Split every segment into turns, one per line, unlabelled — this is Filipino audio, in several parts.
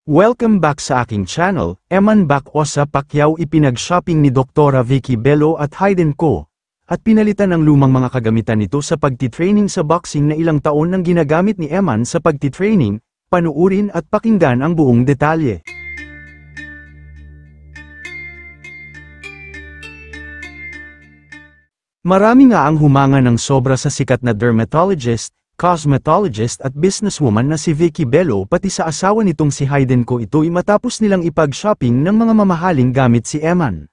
Welcome back sa aking channel. Eman back o sa Pacquiao ipinag-shopping ni Doktora Vicky Bello at Hayden Co. At pinalitan ang lumang mga kagamitan nito sa pagtitraining sa boxing na ilang taon nang ginagamit ni Eman sa pagtitraining. Panuurin at pakinggan ang buong detalye. Marami nga ang humanga ng sobra sa sikat na dermatologist, cosmetologist at businesswoman na si Vicky Bello pati sa asawa nitong si Hayden Co ito'y matapos nilang ipag-shopping ng mga mamahaling gamit si Eman.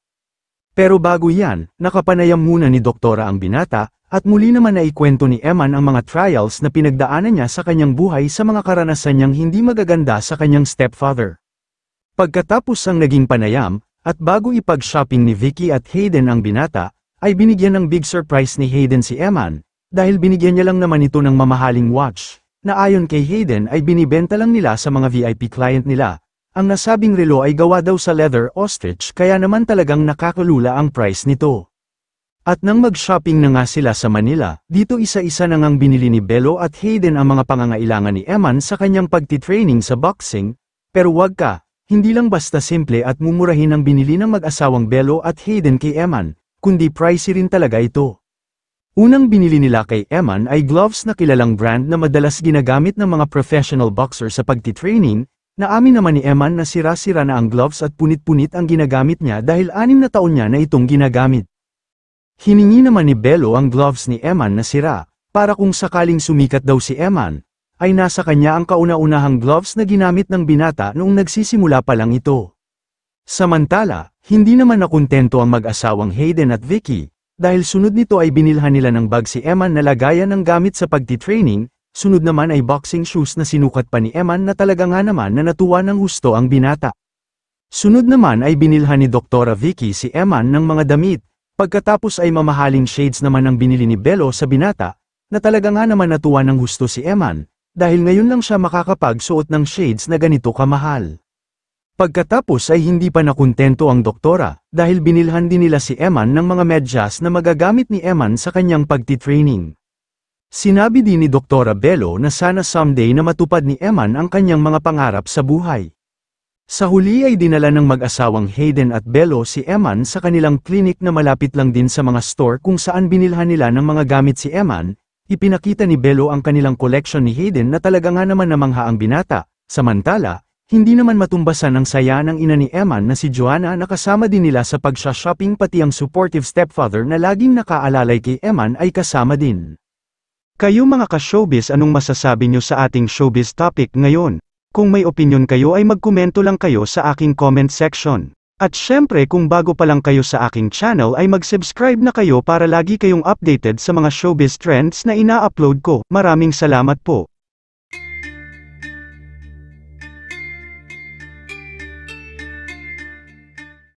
Pero bago yan, nakapanayam muna ni Doktora ang binata, at muli naman na ikwento ni Eman ang mga trials na pinagdaanan niya sa kanyang buhay sa mga karanasan niyang hindi magaganda sa kanyang stepfather. Pagkatapos ang naging panayam, at bago ipag-shopping ni Vicky at Hayden ang binata, ay binigyan ng big surprise ni Hayden si Eman, dahil binigyan niya lang naman ito ng mamahaling watch, na ayon kay Hayden ay binibenta lang nila sa mga VIP client nila. Ang nasabing relo ay gawa daw sa leather ostrich kaya naman talagang nakakalula ang price nito. At nang mag-shopping na nga sila sa Manila, dito isa-isa na ngang binili ni Bello at Hayden ang mga pangangailangan ni Eman sa kanyang pagtitraining sa boxing, pero wag ka, hindi lang basta simple at mumurahin ang binili ng mag-asawang Bello at Hayden kay Eman, kundi pricey rin talaga ito. Unang binili nila kay Eman ay gloves na kilalang brand na madalas ginagamit ng mga professional boxer sa pagtitraining, na amin naman ni Eman na sira-sira na ang gloves at punit-punit ang ginagamit niya dahil 6 na taon niya na itong ginagamit. Hiningi naman ni Bello ang gloves ni Eman na sira, para kung sakaling sumikat daw si Eman, ay nasa kanya ang kauna-unahang gloves na ginamit ng binata noong nagsisimula pa lang ito. Samantala, hindi naman nakontento ang mag-asawang Hayden at Vicky, dahil sunod nito ay binilhan nila ng bag si Eman na lagayan ng gamit sa pagtitraining, sunod naman ay boxing shoes na sinukat pa ni Eman na talaga nga naman na natuwa ng husto ang binata. Sunod naman ay binilhan ni Doktora Vicky si Eman ng mga damit, pagkatapos ay mamahaling shades naman ang binili ni Bello sa binata, na talaga nga naman natuwa ng husto si Eman, dahil ngayon lang siya makakapagsuot ng shades na ganito kamahal. Pagkatapos ay hindi pa nakontento ang doktora, dahil binilhan din nila si Eman ng mga medyas na magagamit ni Eman sa kanyang pagtitraining. Sinabi din ni Doktora Bello na sana someday na matupad ni Eman ang kanyang mga pangarap sa buhay. Sa huli ay dinala ng mag-asawang Hayden at Bello si Eman sa kanilang clinic na malapit lang din sa mga store kung saan binilhan nila ng mga gamit si Eman. Ipinakita ni Bello ang kanilang collection ni Hayden na talaga nga naman namangha ang binata, samantala, hindi naman matumbasan ang saya ng ina ni Eman na si Joanna na kasama din nila sa pagsha-shopping pati ang supportive stepfather na laging nakaalalay kay Eman ay kasama din. Kayo mga ka-showbiz, anong masasabi nyo sa ating showbiz topic ngayon? Kung may opinion kayo ay magkomento lang kayo sa aking comment section. At syempre kung bago pa lang kayo sa aking channel ay mag-subscribe na kayo para lagi kayong updated sa mga showbiz trends na ina-upload ko. Maraming salamat po.